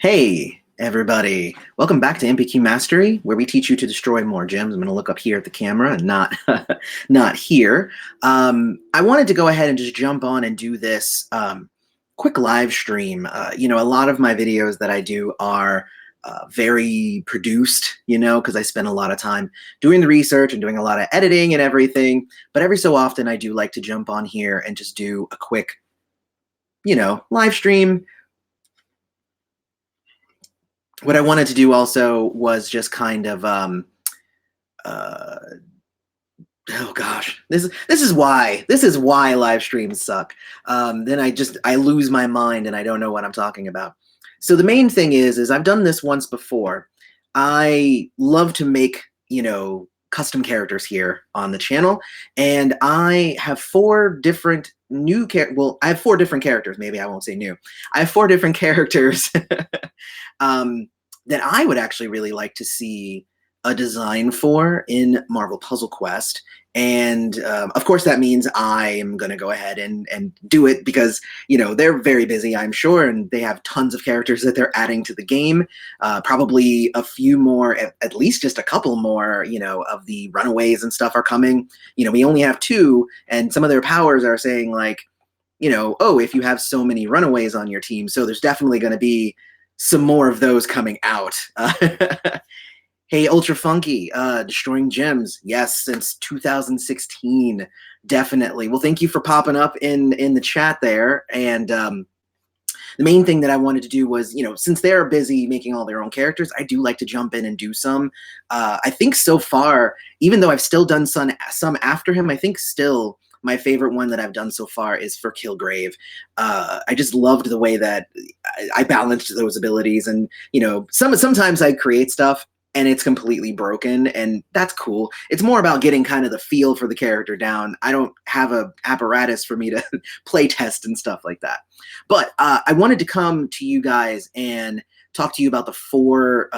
Hey, everybody. Welcome back to MPQ Mastery, where we teach you to destroy more gems. I'm going to look up here at the camera and not, not here. I wanted to go ahead and just jump on and do this quick live stream. A lot of my videos that I do are very produced, because I spend a lot of time doing the research and doing a lot of editing and everything. But every so often, I do like to jump on here and just do a quick, live stream. What I wanted to do also was just kind of oh gosh, this is why live streams suck. Then I lose my mind and I don't know what I'm talking about. So the main thing is I've done this once before. I love to make custom characters here on the channel, and I have four different I have four different characters. Maybe I won't say new. I have four different characters that I would actually really like to see a design for in Marvel Puzzle Quest. And of course, that means I am going to go ahead and do it because, they're very busy, I'm sure, and they have tons of characters that they're adding to the game. Probably a few more, at least just a couple more, of the Runaways and stuff are coming. We only have two, and some of their powers are saying like, oh, if you have so many Runaways on your team, so there's definitely going to be some more of those coming out. Hey, Ultra Funky, destroying gems. Yes, since 2016, definitely. Well, thank you for popping up in the chat there. And the main thing that I wanted to do was, since they're busy making all their own characters, I do like to jump in and do some. I think so far, even though I've still done some after him, I think still my favorite one that I've done so far is for Kilgrave. I just loved the way that I balanced those abilities, and sometimes I create stuff and it's completely broken, and that's cool. It's more about getting kind of the feel for the character down. I don't have a apparatus for me to play test and stuff like that. But I wanted to come to you guys and talk to you about the four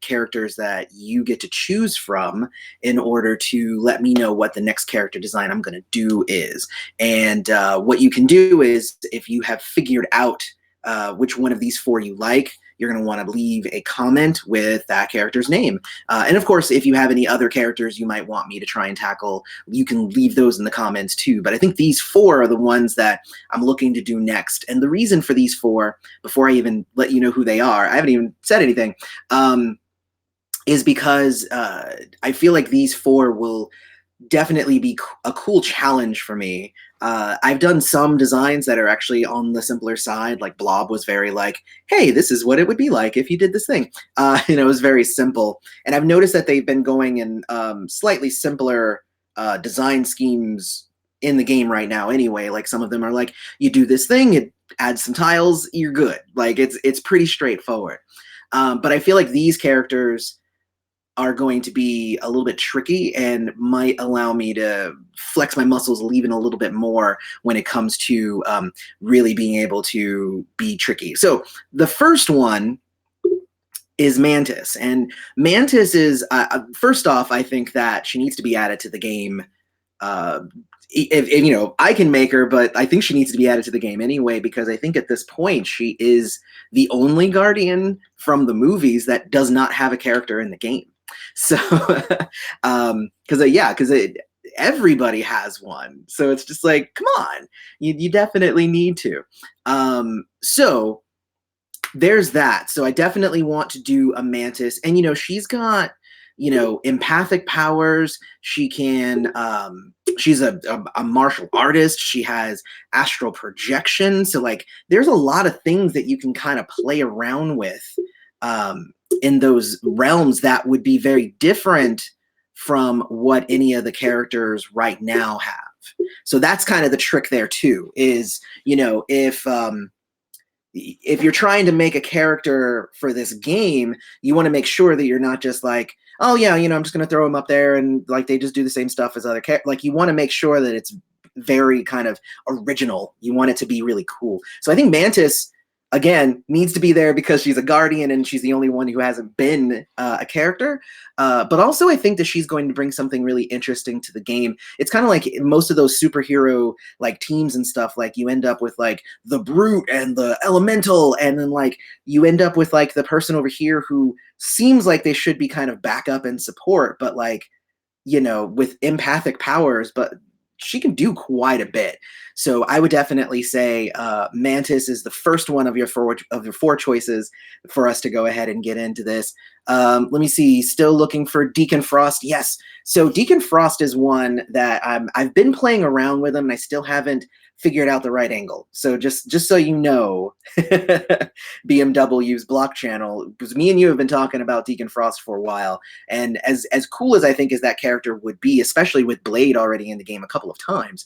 characters that you get to choose from in order to let me know what the next character design I'm going to do is. And what you can do is, if you have figured out which one of these four you like, you're going to want to leave a comment with that character's name. And of course, if you have any other characters you might want me to try and tackle, you can leave those in the comments too. But I think these four are the ones that I'm looking to do next. And the reason for these four, before I even let you know who they are, I haven't even said anything, is because I feel like these four will definitely be a cool challenge for me. I've done some designs that are actually on the simpler side, like Blob was very like, hey, this is what it would be like if you did this thing. It was very simple. And I've noticed that they've been going in slightly simpler design schemes in the game right now anyway. Like some of them are like, you do this thing, it adds some tiles, you're good. Like it's pretty straightforward. But I feel like these characters are going to be a little bit tricky and might allow me to flex my muscles even a little bit more when it comes to really being able to be tricky. So the first one is Mantis. And Mantis is, first off, I think that she needs to be added to the game. If I can make her, but I think she needs to be added to the game anyway, because I think at this point she is the only Guardian from the movies that does not have a character in the game. So, because everybody has one. So it's just like, come on, you definitely need to. So there's that. So I definitely want to do a Mantis, and she's got empathic powers. She can. She's a martial artist. She has astral projection. So like, there's a lot of things that you can kind of play around with. In those realms that would be very different from what any of the characters right now have. So that's kind of the trick there too, is, if you're trying to make a character for this game, you want to make sure that you're not just like, oh yeah, I'm just going to throw them up there and like they just do the same stuff as other characters. Like you want to make sure that it's very kind of original. You want it to be really cool. So I think Mantis again, needs to be there because she's a guardian and she's the only one who hasn't been a character. But also, I think that she's going to bring something really interesting to the game. It's kind of like most of those superhero like teams and stuff. Like you end up with like the brute and the elemental, and then like you end up with like the person over here who seems like they should be kind of backup and support, but like, you know, with empathic powers, but she can do quite a bit. So I would definitely say Mantis is the first one of your four choices for us to go ahead and get into this. Let me see. Still looking for Deacon Frost. Yes. So Deacon Frost is one that I've been playing around with him, and I still haven't figured out the right angle. So just so you know, BMW's block channel, because me and you have been talking about Deacon Frost for a while, and as cool as I think as that character would be, especially with Blade already in the game a couple of times,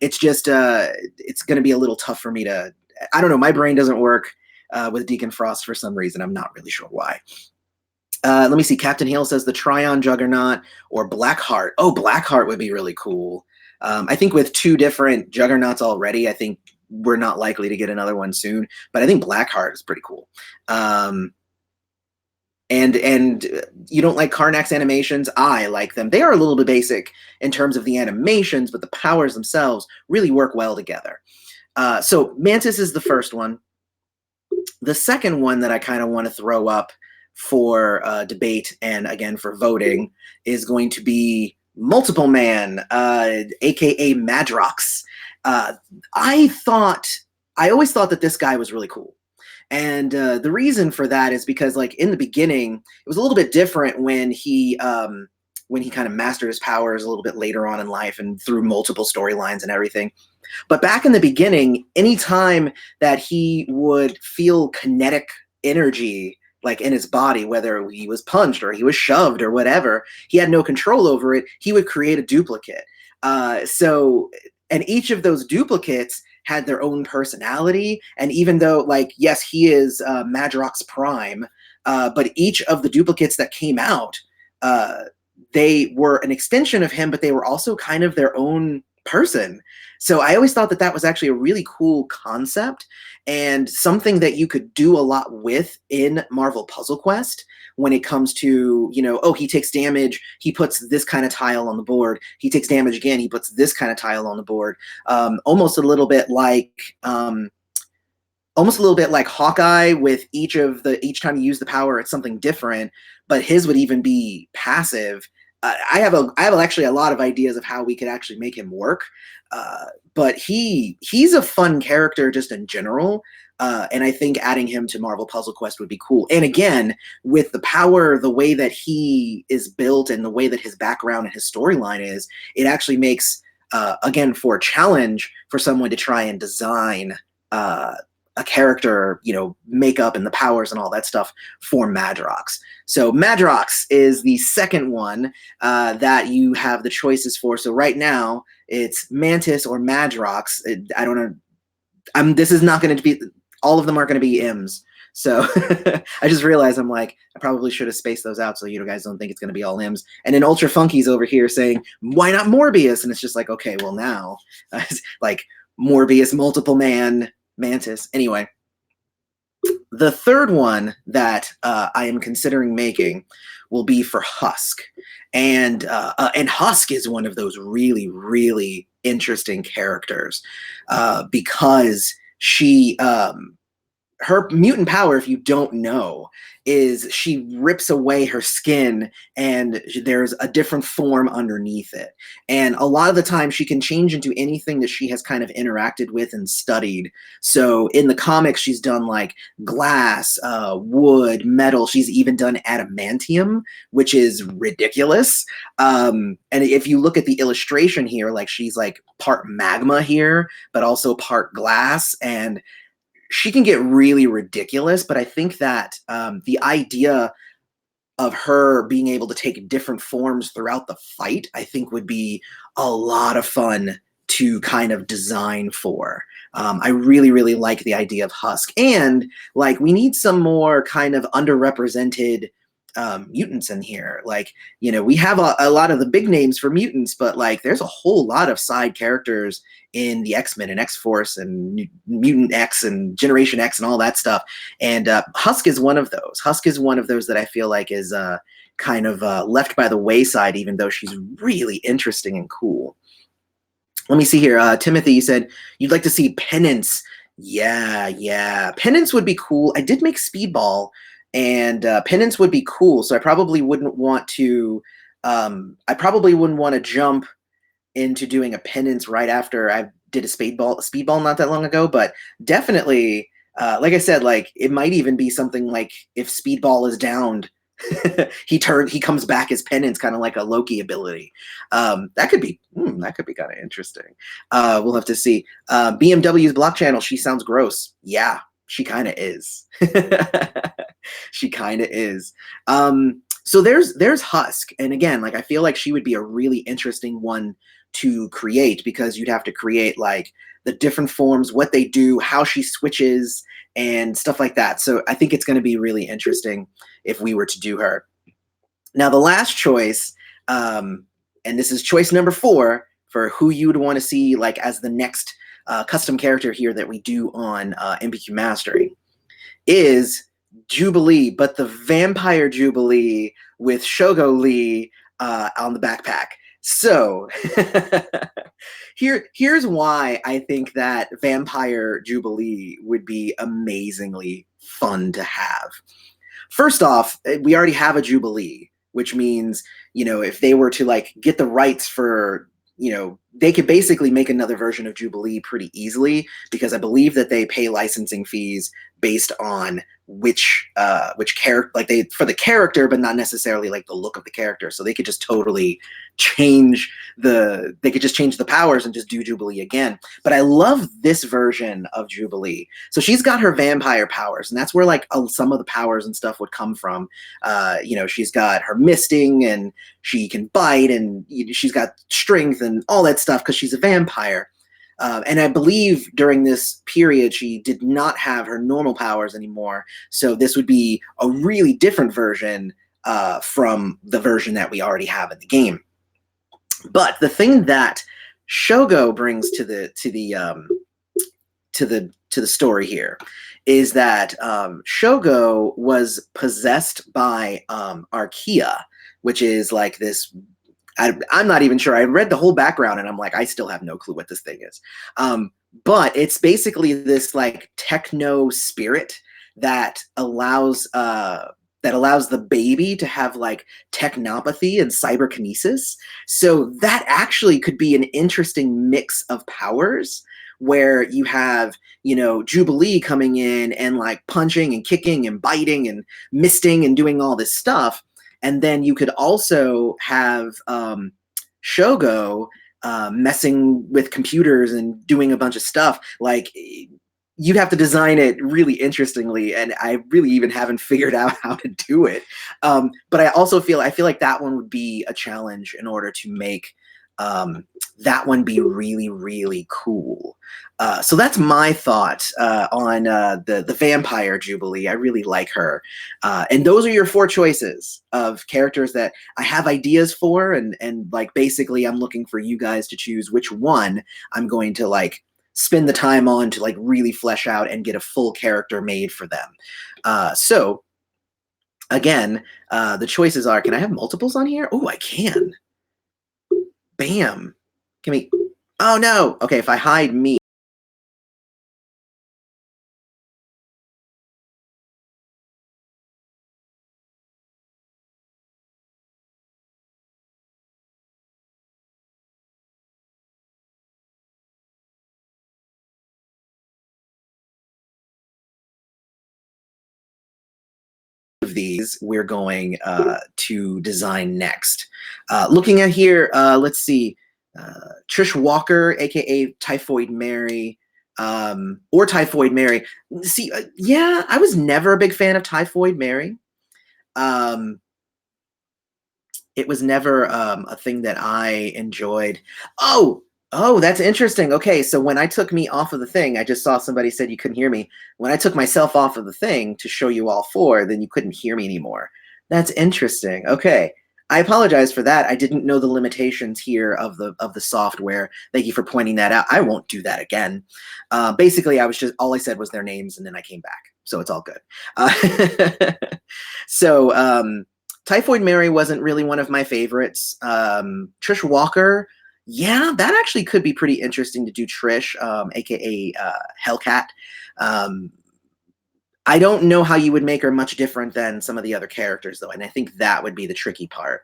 it's just it's going to be a little tough for me to. I don't know. My brain doesn't work with Deacon Frost for some reason. I'm not really sure why. Let me see. Captain Hale says the Tryon Juggernaut or Blackheart. Oh, Blackheart would be really cool. I think with two different Juggernauts already, I think we're not likely to get another one soon. But I think Blackheart is pretty cool. And you don't like Karnak's animations? I like them. They are a little bit basic in terms of the animations, but the powers themselves really work well together. So Mantis is the first one. The second one that I kind of want to throw up for debate and again for voting is going to be Multiple Man, aka Madrox. I always thought that this guy was really cool. And the reason for that is because, like, in the beginning, it was a little bit different when he kind of mastered his powers a little bit later on in life and through multiple storylines and everything. But back in the beginning, anytime that he would feel kinetic energy, like in his body, whether he was punched or he was shoved or whatever, he had no control over it. He would create a duplicate. And each of those duplicates had their own personality. And even though, like, yes, he is Madrox Prime, but each of the duplicates that came out, they were an extension of him, but they were also kind of their own person. So I always thought that that was actually a really cool concept and something that you could do a lot with in Marvel Puzzle Quest when it comes to, you know, oh, he takes damage, he puts this kind of tile on the board. He takes damage again, he puts this kind of tile on the board. Almost a little bit like Hawkeye, with each time you use the power, it's something different, but his would even be passive. I have actually a lot of ideas of how we could actually make him work. But he's a fun character just in general. And I think adding him to Marvel Puzzle Quest would be cool. And again, with the power, the way that he is built and the way that his background and his storyline is, it actually makes, again, for a challenge for someone to try and design a character, you know, makeup and the powers and all that stuff for Madrox. So Madrox is the second one that you have the choices for. So right now it's Mantis or Madrox. I don't know. This is not going to be, all of them aren't going to be M's. So I just realized I'm like, I probably should have spaced those out so you guys don't think it's going to be all M's. And then Ultra Funky's over here saying, why not Morbius? And it's just like, okay, well now, like Morbius, Multiple Man, Mantis. Anyway, the third one that I am considering making will be for Husk. And Husk is one of those really, really interesting characters because she, her mutant power, if you don't know, is she rips away her skin and there's a different form underneath it. And a lot of the time she can change into anything that she has kind of interacted with and studied. So in the comics, she's done like glass, wood, metal. She's even done adamantium, which is ridiculous. And if you look at the illustration here, like she's like part magma here, but also part glass, and she can get really ridiculous, but I think that the idea of her being able to take different forms throughout the fight, I think would be a lot of fun to kind of design for. I really, really like the idea of Husk. And like, we need some more kind of underrepresented mutants in here. Like, you know, we have a lot of the big names for mutants, but like there's a whole lot of side characters in the X-Men and X-Force and Mutant X and Generation X and all that stuff. And Husk is one of those. Husk is one of those that I feel like is kind of left by the wayside, even though she's really interesting and cool. Let me see here. Timothy, you said you'd like to see Penance. Yeah. Penance would be cool. I did make Speedball, and Penance would be cool. So I probably wouldn't want to. I probably wouldn't want to jump into doing a Penance right after I did a Speedball not that long ago. But definitely, like I said, like it might even be something like if Speedball is downed, he comes back as Penance, kind of like a Loki ability. That could be kind of interesting. We'll have to see. BMW's block channel, she sounds gross. Yeah, she kind of is. She kind of is. So there's Husk, and again, like I feel like she would be a really interesting one to create, because you'd have to create like the different forms, what they do, how she switches, and stuff like that. So I think it's going to be really interesting if we were to do her. Now, the last choice, and this is choice number 4 for who you would want to see like as the next custom character here that we do on MPQ Mastery, is Jubilee, but the Vampire Jubilee with Shogo Lee on the backpack. So here's why I think that Vampire Jubilee would be amazingly fun to have. First off, we already have a Jubilee, which means, you know, if they were to like get the rights for, you know, they could basically make another version of Jubilee pretty easily, because I believe that they pay licensing fees based on which character, like they for the character, but not necessarily like the look of the character. So they could just totally change the powers and just do Jubilee again. But I love this version of Jubilee. So she's got her vampire powers, and that's where like some of the powers and stuff would come from. You know, she's got her misting, and she can bite, and she's got strength and all that stuff because she's a vampire. And I believe during this period, she did not have her normal powers anymore. So this would be a really different version from the version that we already have in the game. But the thing that Shogo brings to the story here is that Shogo was possessed by Archaea, which is like this. I'm not even sure. I read the whole background and I'm like, I still have no clue what this thing is. But it's basically this like techno spirit that allows the baby to have like technopathy and cyberkinesis. So that actually could be an interesting mix of powers, where you have, you know, Jubilee coming in and like punching and kicking and biting and misting and doing all this stuff. And then you could also have Shogo messing with computers and doing a bunch of stuff. Like, you'd have to design it really interestingly, and I really even haven't figured out how to do it. But I feel like that one would be a challenge in order to make that one be really, really cool. So that's my thought on the Vampire Jubilee. I really like her. And those are your 4 choices of characters that I have ideas for, and like basically I'm looking for you guys to choose which one I'm going to like spend the time on to like really flesh out and get a full character made for them. So again, the choices are, can I have multiples on here? Oh, I can. Bam. Can we? Oh no. Okay, if I hide me. Of these we're going to design next. Looking at here, let's see. Trish Walker, aka Typhoid Mary, or Typhoid Mary. See, yeah, I was never a big fan of Typhoid Mary. It was never a thing that I enjoyed. Oh, that's interesting. Okay, so when I took me off of the thing, I just saw somebody said you couldn't hear me. When I took myself off of the thing to show you all 4, then you couldn't hear me anymore. That's interesting. Okay. I apologize for that. I didn't know the limitations here of the software. Thank you for pointing that out. I won't do that again. Basically, I was just all I said was their names, and then I came back, so it's all good. So Typhoid Mary wasn't really one of my favorites. Trish Walker, yeah, that actually could be pretty interesting to do. Trish, aka Hellcat. Um, I don't know how you would make her much different than some of the other characters, though, and I think that would be the tricky part.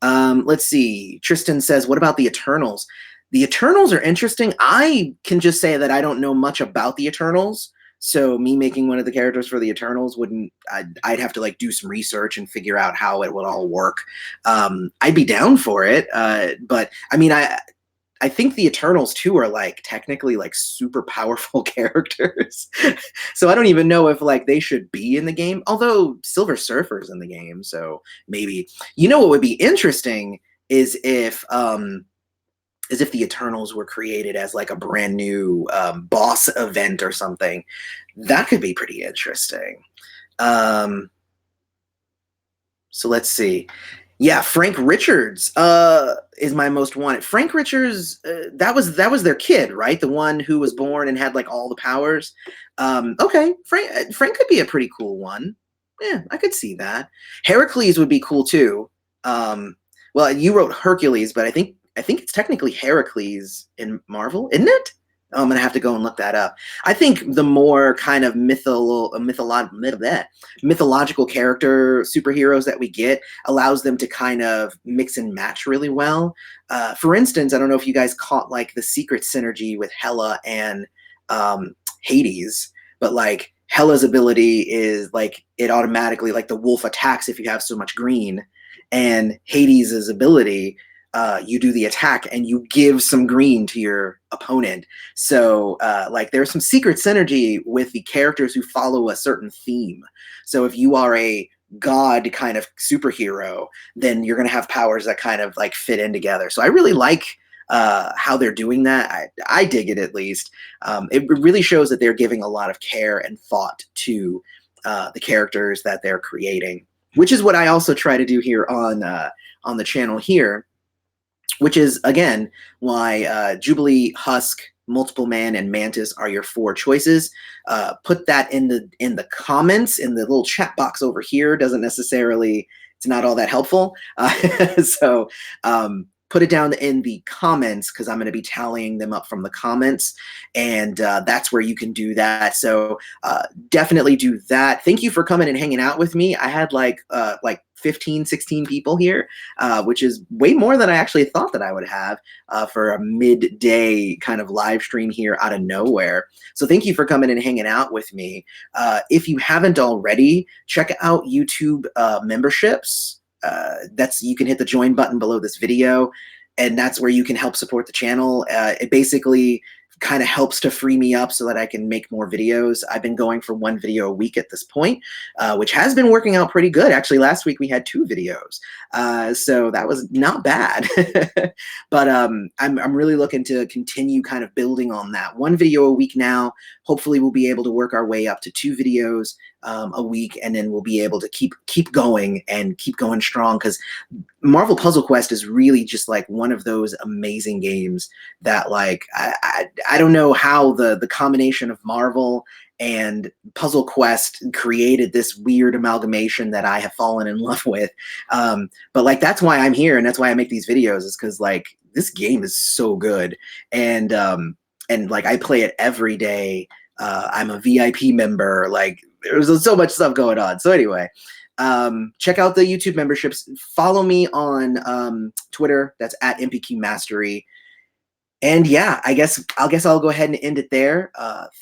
Let's see. Tristan says, what about the Eternals? The Eternals are interesting. I can just say that I don't know much about the Eternals. So me making one of the characters for the Eternals wouldn't, I'd have to like do some research and figure out how it would all work. I'd be down for it. But I mean, I think the Eternals too are like technically like super powerful characters. So I don't even know if like they should be in the game. Although Silver Surfer's in the game, so maybe. You know what would be interesting is if the Eternals were created as like a brand new boss event or something. That could be pretty interesting. So let's see. Yeah, Frank Richards is my most wanted. Frank Richards, that was their kid, right? The one who was born and had like all the powers. Okay, Frank could be a pretty cool one. Yeah, I could see that. Heracles would be cool too. Well, you wrote Hercules, but I think it's technically Heracles in Marvel, isn't it? Oh, I'm gonna have to go and look that up. I think the more kind of mythological character superheroes that we get allows them to kind of mix and match really well. For instance, I don't know if you guys caught like the secret synergy with Hela and Hades, but like Hela's ability is like it automatically like the wolf attacks if you have so much green, and Hades' ability you do the attack and you give some green to your opponent. So like there's some secret synergy with the characters who follow a certain theme. So if you are a god kind of superhero, then you're going to have powers that kind of like fit in together. So I really like how they're doing that. I dig it at least. It really shows that they're giving a lot of care and thought to the characters that they're creating, which is what I also try to do here on the channel here. Which is, again, why Jubilee, Husk, Multiple Man, and Mantis are your 4 choices. Put that in the comments, in the little chat box over here. Doesn't necessarily, it's not all that helpful. So put it down in the comments because I'm going to be tallying them up from the comments. And that's where you can do that. So definitely do that. Thank you for coming and hanging out with me. I had like 15, 16 people here, which is way more than I actually thought that I would have for a midday kind of live stream here out of nowhere. So thank you for coming and hanging out with me. If you haven't already, check out YouTube memberships. You can hit the join button below this video, and that's where you can help support the channel. It basically kind of helps to free me up so that I can make more videos. I've been going for 1 video a week at this point, which has been working out pretty good. Actually, last week we had 2 videos, so that was not bad. But I'm really looking to continue kind of building on that. 1 video a week now. Hopefully we'll be able to work our way up to 2 videos a week, and then we'll be able to keep going and keep going strong, because Marvel Puzzle Quest is really just like one of those amazing games that like I don't know how the combination of Marvel and Puzzle Quest created this weird amalgamation that I have fallen in love with. But like that's why I'm here, and that's why I make these videos, is because like this game is so good, and like I play it every day. I'm a VIP member. Like there's so much stuff going on. So anyway, check out the YouTube memberships. Follow me on Twitter. That's at MPQ Mastery. And yeah, I guess I'll go ahead and end it there.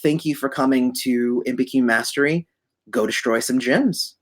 Thank you for coming to MPQ Mastery. Go destroy some gems.